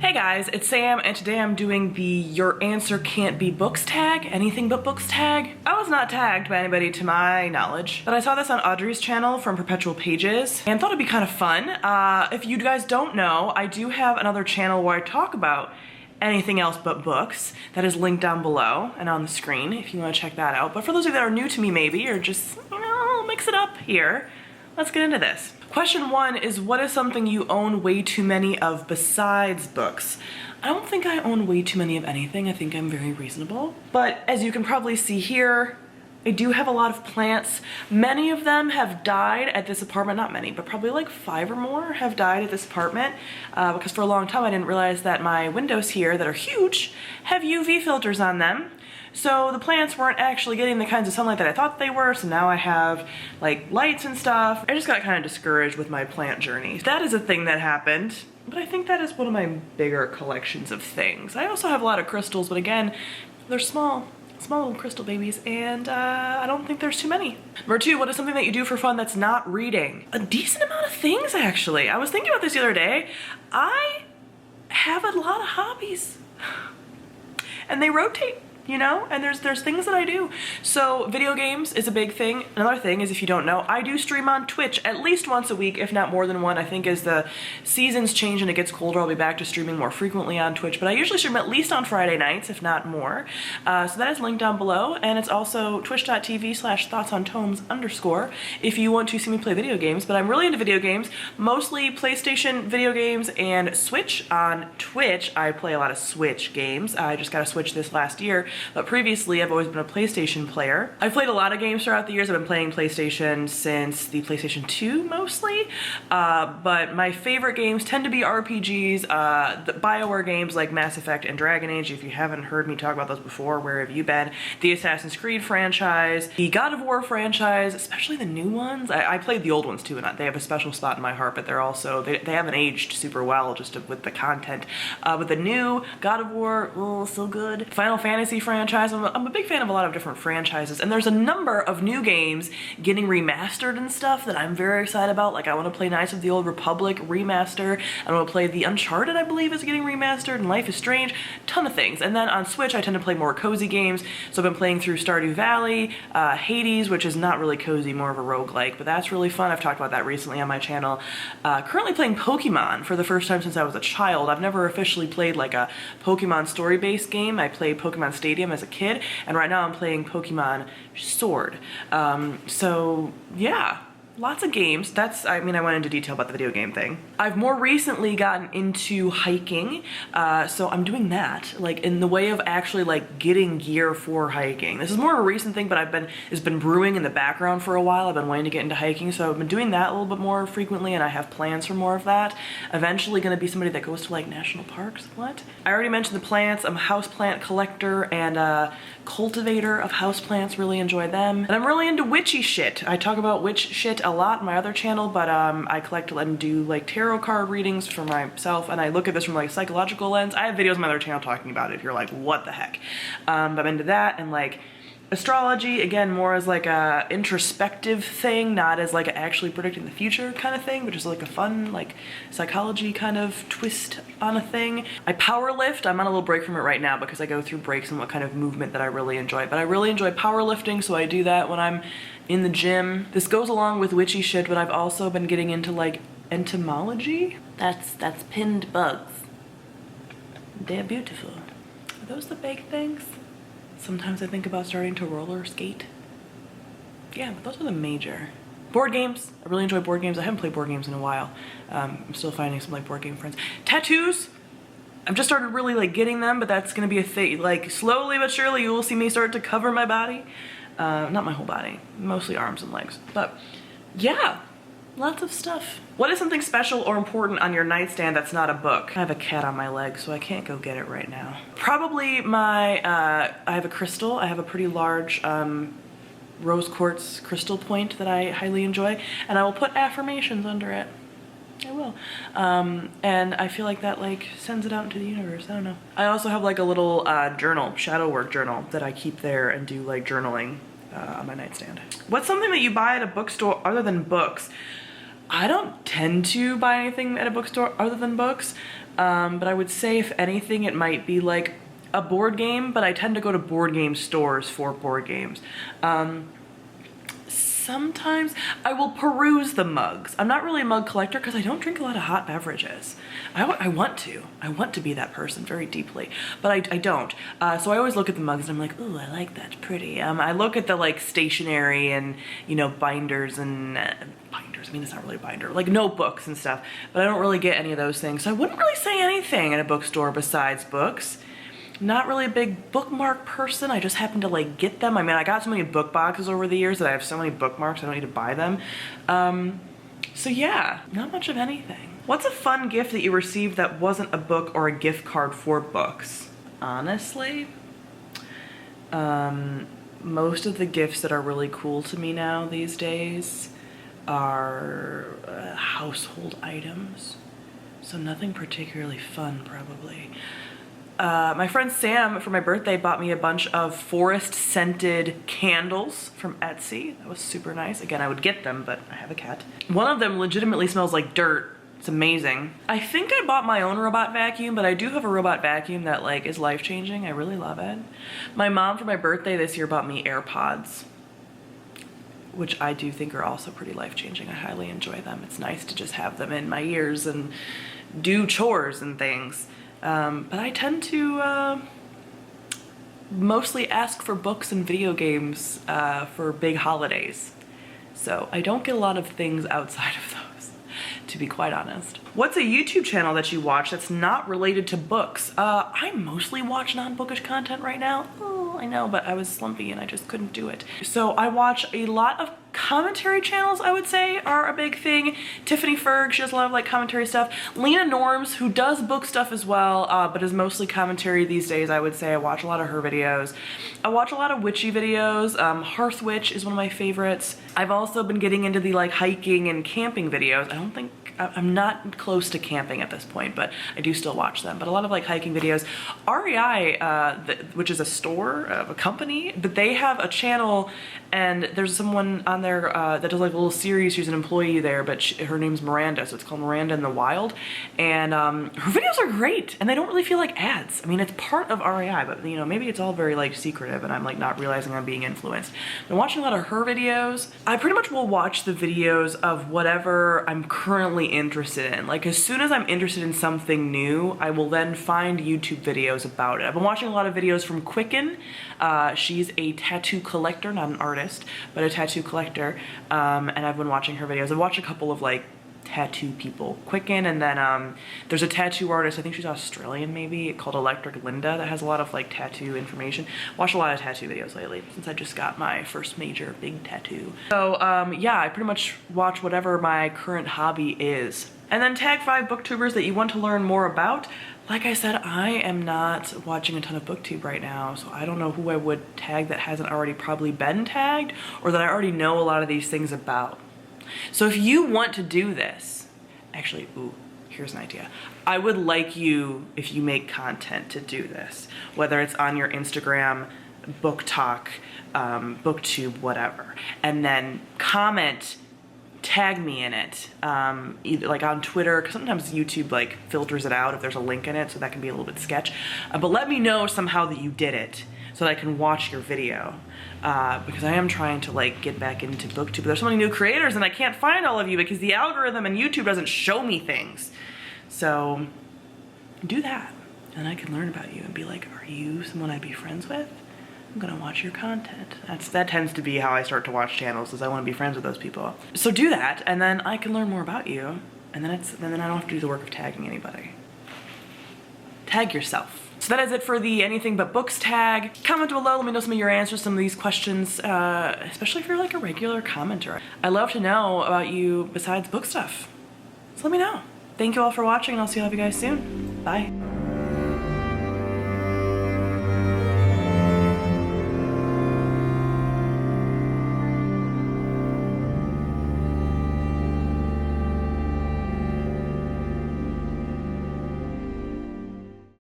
Hey guys, it's Sam, and today I'm doing the Your Answer Can't Be Books tag, anything but books tag. I was not tagged by anybody to my knowledge, but I saw this on Audrey's channel from Perpetual Pages and thought it'd be kind of fun. If you guys don't know, I do have another channel where I talk about anything else but books. That is linked down below and on the screen if you want to check that out. But for those of you that are new to me maybe, or just, mix it up here, let's get into this. Question 1 is, what is something you own way too many of besides books? I don't think I own way too many of anything. I think I'm very reasonable. But as you can probably see here, I do have a lot of plants. Many of them have died at this apartment. Not many, but probably like 5 or more have died at this apartment because for a long time I didn't realize that my windows here that are huge have UV filters on them. So the plants weren't actually getting the kinds of sunlight that I thought they were, so now I have like lights and stuff. I just got kind of discouraged with my plant journey. That is a thing that happened, but I think that is one of my bigger collections of things. I also have a lot of crystals, but again, they're small little crystal babies, and I don't think there's too many. Number 2, what is something that you do for fun that's not reading? A decent amount of things, actually. I was thinking about this the other day. I have a lot of hobbies, and they rotate. And there's things that I do. So video games is a big thing. Another thing is, if you don't know, I do stream on Twitch at least once a week, if not more than one. I think as the seasons change and it gets colder, I'll be back to streaming more frequently on Twitch, but I usually stream at least on Friday nights, if not more. So that is linked down below, and it's also twitch.tv/thoughtsontobes_ if you want to see me play video games. But I'm really into video games, mostly PlayStation video games and Switch. On Twitch, I play a lot of Switch games. I just got a Switch this last year. But previously, I've always been a PlayStation player. I've played a lot of games throughout the years. I've been playing PlayStation since the PlayStation 2 mostly. But my favorite games tend to be RPGs, the BioWare games like Mass Effect and Dragon Age. If you haven't heard me talk about those before, where have you been? The Assassin's Creed franchise, the God of War franchise, especially the new ones. I played the old ones too, and they have a special spot in my heart, but they're also, they haven't aged super well just with the content. But the new God of War, oh, so good. Final Fantasy franchise. I'm a big fan of a lot of different franchises, and there's a number of new games getting remastered and stuff that I'm very excited about. Like, I want to play Knights of the Old Republic remaster. I want to play the Uncharted, I believe, is getting remastered, and Life is Strange. Ton of things. And then on Switch, I tend to play more cozy games, so I've been playing through Stardew Valley, Hades, which is not really cozy, more of a roguelike, but that's really fun. I've talked about that recently on my channel. Currently playing Pokemon for the first time since I was a child. I've never officially played like a Pokemon story-based game. I played Pokemon Stadium as a kid, and right now I'm playing Pokemon Sword. So yeah, lots of games. I went into detail about the video game thing. I've more recently gotten into hiking, so I'm doing that, like in the way of actually like getting gear for hiking. This is more of a recent thing, but it's been brewing in the background for a while. I've been wanting to get into hiking, so I've been doing that a little bit more frequently, and I have plans for more of that. Eventually gonna be somebody that goes to like national parks. What? I already mentioned the plants. I'm a houseplant collector and a cultivator of houseplants, really enjoy them. And I'm really into witchy shit. I talk about witch shit a lot on my other channel, but I collect and do like tarot card readings for myself, and I look at this from like a psychological lens. I have videos on my other channel talking about it if you're like, what the heck? But I'm into that, and like astrology, again, more as like a introspective thing, not as like actually predicting the future kind of thing, but just like a fun like psychology kind of twist on a thing. I power lift. I'm on a little break from it right now because I go through breaks and what kind of movement that I really enjoy, but I really enjoy powerlifting, so I do that when I'm in the gym. This goes along with witchy shit, but I've also been getting into like entomology. That's pinned bugs. They're beautiful. Are those the big things? Sometimes I think about starting to roller skate. Yeah, but those are the major. Board games. I really enjoy board games. I haven't played board games in a while. I'm still finding some like board game friends. Tattoos. I've just started really like getting them, but that's gonna be a thing. Like slowly but surely you will see me start to cover my body. Not my whole body, mostly arms and legs. But yeah, lots of stuff. What is something special or important on your nightstand that's not a book? I have a cat on my leg, so I can't go get it right now. Probably I have a crystal. I have a pretty large rose quartz crystal point that I highly enjoy, and I will put affirmations under it. I will. And I feel like that like sends it out into the universe. I don't know. I also have like a little journal, shadow work journal, that I keep there and do like journaling on my nightstand. What's something that you buy at a bookstore other than books? I don't tend to buy anything at a bookstore other than books. But I would say if anything, it might be like a board game, but I tend to go to board game stores for board games. Sometimes I will peruse the mugs. I'm not really a mug collector because I don't drink a lot of hot beverages. I want to be that person very deeply, but I don't. So I always look at the mugs and I'm like, ooh, I like that, pretty. I look at the like stationery and, you know, binders and binders. I mean, it's not really a binder, like notebooks and stuff, but I don't really get any of those things. So I wouldn't really say anything in a bookstore besides books. Not really a big bookmark person. I just happen to like get them. I mean, I got so many book boxes over the years that I have so many bookmarks I don't need to buy them. So yeah, not much of anything. What's a fun gift that you received that wasn't a book or a gift card for books? Honestly, most of the gifts that are really cool to me now these days are household items. So nothing particularly fun, probably. My friend Sam, for my birthday, bought me a bunch of forest scented candles from Etsy. That was super nice. Again, I would get them, but I have a cat. One of them legitimately smells like dirt. It's amazing. I think I bought my own robot vacuum, but I do have a robot vacuum that like is life-changing. I really love it. My mom, for my birthday this year, bought me AirPods, which I do think are also pretty life-changing. I highly enjoy them. It's nice to just have them in my ears and do chores and things. But I tend to mostly ask for books and video games for big holidays. So I don't get a lot of things outside of those, to be quite honest. What's a YouTube channel that you watch that's not related to books? I mostly watch non-bookish content right now. Oh, I know, but I was slumpy and I just couldn't do it. So I watch a lot of commentary channels, I would say, are a big thing. Tiffany Ferg, she does a lot of like commentary stuff. Lena Norms, who does book stuff as well, but is mostly commentary these days, I would say. I watch a lot of her videos. I watch a lot of witchy videos. Hearth Witch is one of my favorites. I've also been getting into the like hiking and camping videos. I'm not close to camping at this point, but I do still watch them. But a lot of like hiking videos. REI, which is a store, a company, but they have a channel, and there's someone on there that does like a little series. She's an employee there, but her name's Miranda, so it's called Miranda in the Wild. And her videos are great, and they don't really feel like ads. I mean, it's part of REI, but you know, maybe it's all very like secretive, and I'm like not realizing I'm being influenced. I'm watching a lot of her videos. I pretty much will watch the videos of whatever I'm currently interested in. Like as soon as I'm interested in something new, I will then find YouTube videos about it. I've been watching a lot of videos from Quicken. She's a tattoo collector, not an artist, but a tattoo collector. And I've been watching her videos. I've watched a couple of like tattoo people, Quicken, and then there's a tattoo artist, I think she's Australian maybe, called Electric Linda, that has a lot of like tattoo information. Watched a lot of tattoo videos lately since I just got my first major big tattoo. So yeah, I pretty much watch whatever my current hobby is. And then tag 5 booktubers that you want to learn more about. Like I said, I am not watching a ton of booktube right now, so I don't know who I would tag that hasn't already probably been tagged, or that I already know a lot of these things about. So if you want to do this, actually, ooh, here's an idea. I would like you, if you make content, to do this, whether it's on your Instagram, Book Talk, Booktube, whatever, and then comment, tag me in it, either like on Twitter, because sometimes YouTube like filters it out if there's a link in it, so that can be a little bit sketch. But let me know somehow that you did it, so that I can watch your video. Because I am trying to like get back into booktube, but there's so many new creators and I can't find all of you because the algorithm and YouTube doesn't show me things. So do that and I can learn about you and be like, are you someone I'd be friends with? I'm gonna watch your content. That tends to be how I start to watch channels, is I want to be friends with those people. So do that and then I can learn more about you, and then I don't have to do the work of tagging anybody. Tag yourself. So that is it for the anything but books tag. Comment below, let me know some of your answers to some of these questions, especially if you're like a regular commenter. I love to know about you besides book stuff. So let me know. Thank you all for watching, and I'll see all of you guys soon. Bye.